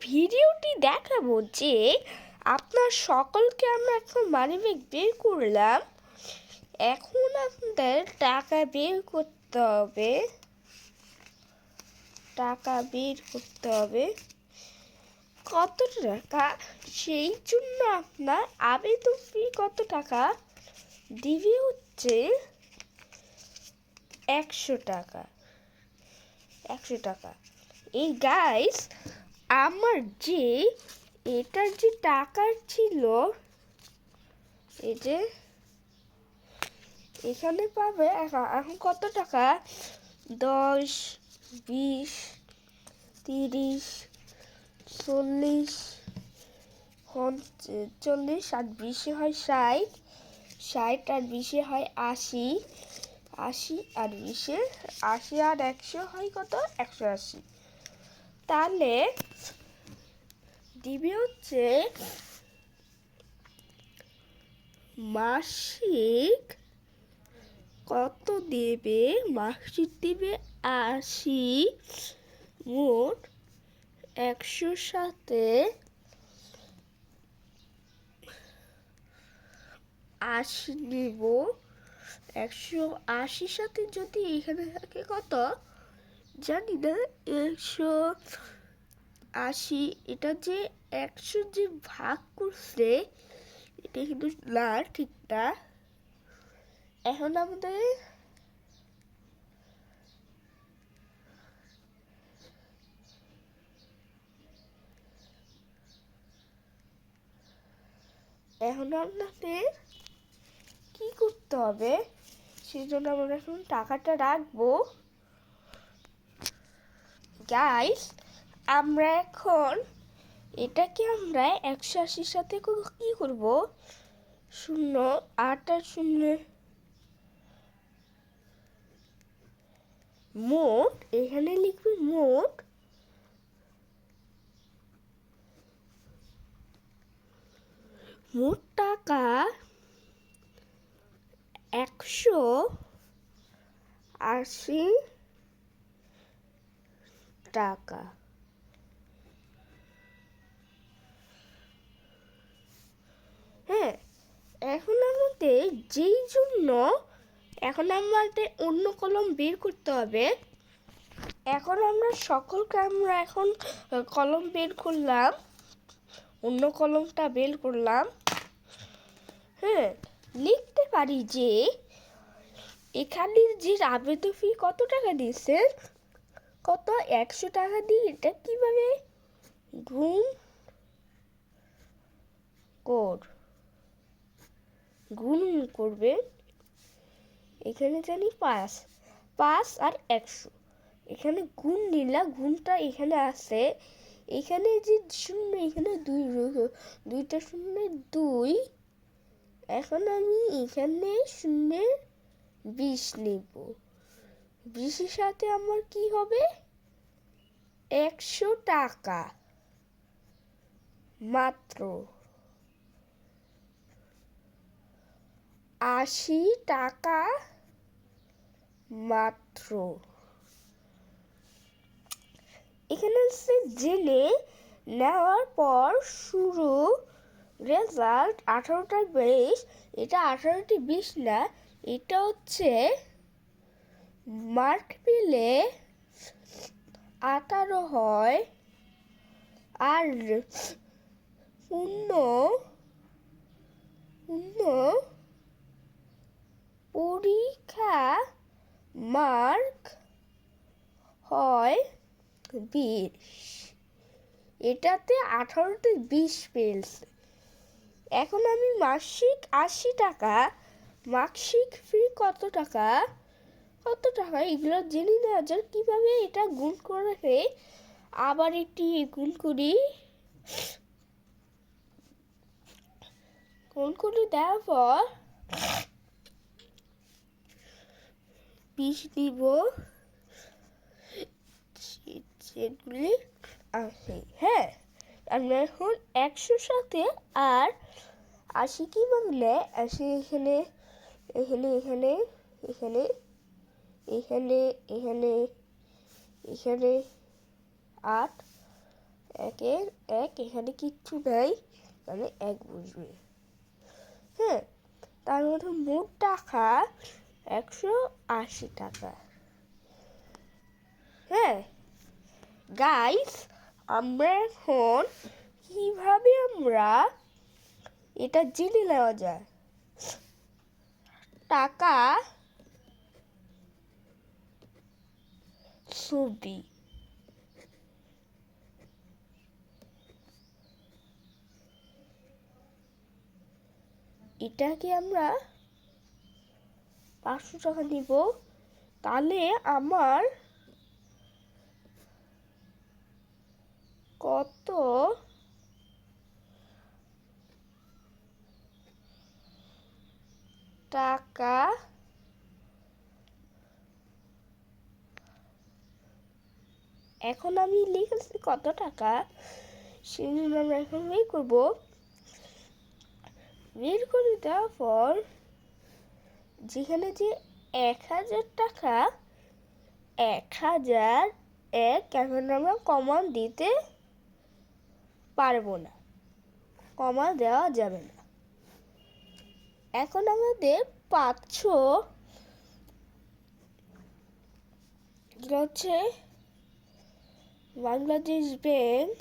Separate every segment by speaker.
Speaker 1: ভিডিওটি দেখাবো যে আপনার সকলকে আমরা এখন মানিব্যাগ বের করলাম। এখন আপনাদের টাকা বের করতে হবে। কত টাকা, সেই জন্য আপনার আবেদন ফি কত টাকা দিবে হচ্ছে 100 টাকা। এই গাইস, আমার যে এটার যে টাকা ছিল, এই যে এখানে পাবে এখন কত টাকা, 10, 20, 30, 40, 40 আর 20 হয় 60, 60 আর 20 হয় 80, 80 আর 20, 80 আর 100 হয় কত, 180। তাহলে দিবে হচ্ছে মাসিক কত দেবে, মাসিক দিবে 80, মোট 100 সাথে 80 নিব। 180 সাথে যদি এখানে থাকে কত জানি না, 180, এটা যে 100 যে ভাগ করছে এটা কিন্তু না, ঠিক না। এখন আমাদের আপনাদের কি করতে হবে, সেই জন্য আমরা এখন টাকাটা রাখবো। গাইস, আমরা এখন এটাকে আমরা 180 সাথে কি করব, 0, 8 আর 0, মোট এখানে লিখবে মোট টাকা 180 টাকা। হ্যাঁ, এখন আমাদের যেই জন্য এখন আমাদের অন্য কলম বের করতে হবে। এখন আমরা সকলকে আমরা এখন কলম বের করলাম, অন্য কলমটা বের করলাম। হ্যাঁ, লিখতে পারি যে এখানে যে আবেদন ফি কত টাকা দিয়েছে, কত, 100 টাকা দিয়ে এটা কিভাবে গুণ করবে। এখানে জানি 5 আর 100, এখানে গুণ নিলা, গুণটা এখানে আছে, এখানে যে শূন্য, এখানে 2টা শূন্য 2। এখন আমি এখানে 0, 20 নিব। 20 সাথে আমার কি হবে, 100 টাকা মাত্র, 80 টাকা মাত্র। এখানে জেনে নেওয়ার পর শুরু রেজাল্ট 18টা 20, এটা 18টি 20 না, এটা হচ্ছে মার্ক পেলে 18 হয়, আর পূর্ণ পরীক্ষা মার্ক হয় 20। এটাতে 18তে 20 পেয়েছে। এখন আমি মাসিক 80 টাকা, মাসিক ফি কত টাকা এগুলো জেনে নেওয়া যাক কিভাবে এটা গুণ করে। আবার এটি গুণ করে দেওয়ার পর 20 দিব, সেগুলি আছে। হ্যাঁ, আমরা এখন 100 সাথে আর 80 কিভাবে নেয়, 80 এখানে 8, 1 1 এখানে কিচ্ছু নাই, মানে 1 বসবে। হ্যাঁ, তার মধ্যে মোট টাকা 180 টাকা। হ্যাঁ গাইস, আমরা এখন কিভাবে আমরা এটা জেনে নেওয়া যায়। টাকা ছবি, এটাকে আমরা 500 টাকা নিব, তাহলে আমার কত টাকা এখন আমি লিখেছি কত টাকা, সেই জন্য আমরা এখন বের করবো। বের করে দেওয়ার পর যেখানে যে 1000 টাকা, 1001 এখন আমরা কমা দিতে পারবো না, কমা দেওয়া যাবে না। এখন আমাদের 500 হচ্ছে বাংলাদেশ ব্যাংক,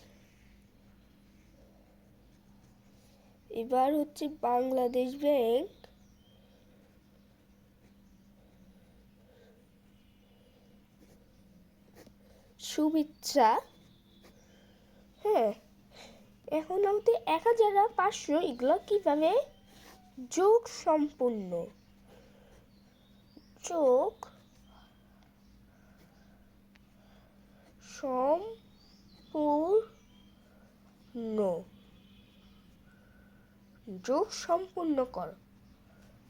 Speaker 1: এবার হচ্ছে বাংলাদেশ ব্যাংক, শুভেচ্ছা। হ্যাঁ, এখন আমাদের 1000 আর 500 এগুলো কিভাবে যোগ সম্পূর্ণ, যোগ সম্পূর্ণ, যোগ সম্পূর্ণ কর।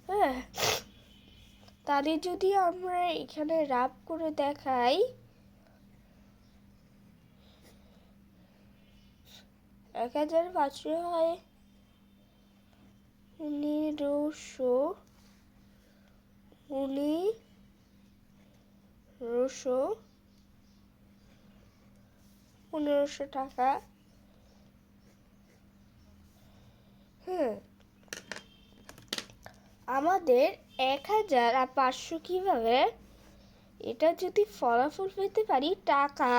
Speaker 1: হ্যাঁ, তাহলে যদি আমরা এখানে রাব করে দেখাই, 1500 হয় 1500 টাকা। হ্যাঁ, আমাদের 1000 আর 500 কিভাবে, এটা যদি ফলাফল পেতে পারি, টাকা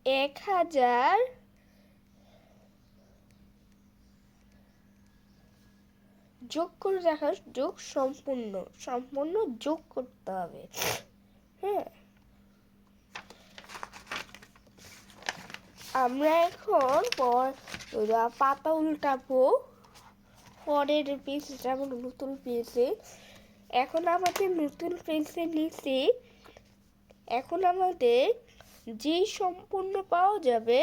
Speaker 1: 1000 যোগ করে দেখা, যোগ সম্পূর্ণ, সম্পূর্ণ যোগ করতে হবে। হ্যাঁ, আমরা এখন পাতা উল্টাবো, পরের পেজটা আমরা নতুন পেজে। এখন আমাদের নতুন পেজে নিচে এখন আমাদের যেই সম্পূর্ণ পাওয়া যাবে,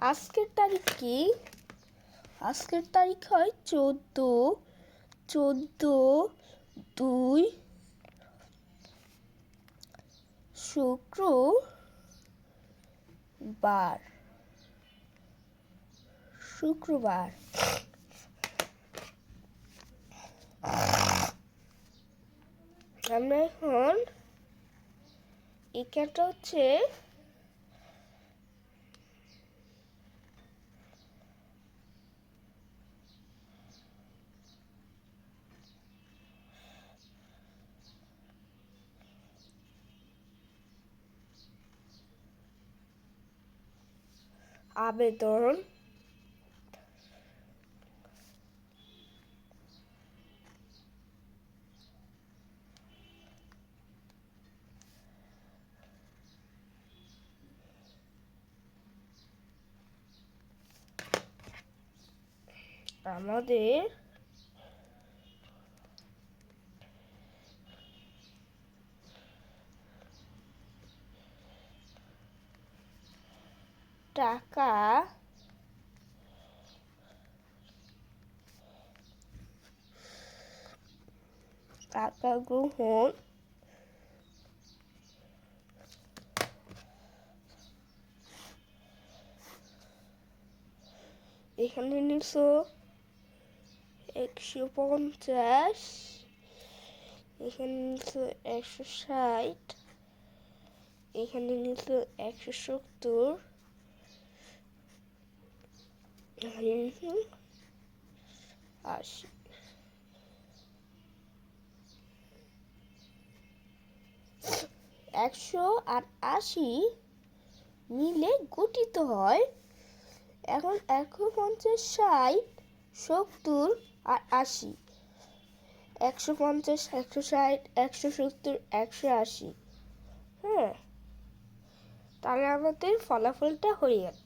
Speaker 1: আজকের তারিখ কি, আজকের তারিখ হয় 14/2 শুক্রবার। আমরা এখন এখানটা হচ্ছে আবেদন, আমাদের টাকা গ্রহণ এখানে 150, এখানে 160, এখানে নিল 170, 80। 100 আর 80 মিলে গঠিত হয়। এখন 150, 60, 70 আর 80। 150, 160, 170, 180। হ্যাঁ, তাহলে আমাদের ফলাফলটা হয়ে গেল।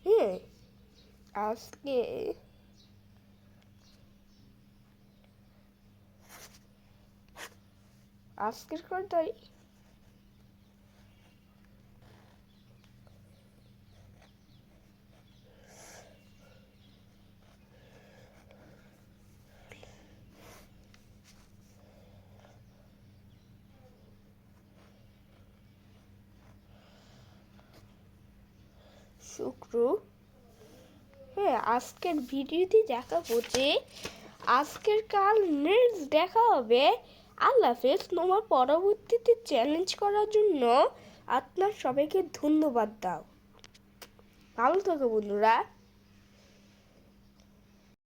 Speaker 1: হ্যাঁ, আজকের কথাই শুক্র। হ্যাঁ, আজকের ভিডিওতে দেখাবো যে আজকের কাল নেক্সট দেখা হবে। আল্লাহ হাফেজ। তোমার পরবর্তীতে চ্যালেঞ্জ করার জন্য আপনার সবাইকে ধন্যবাদ দাও। ভালো থাকো বন্ধুরা।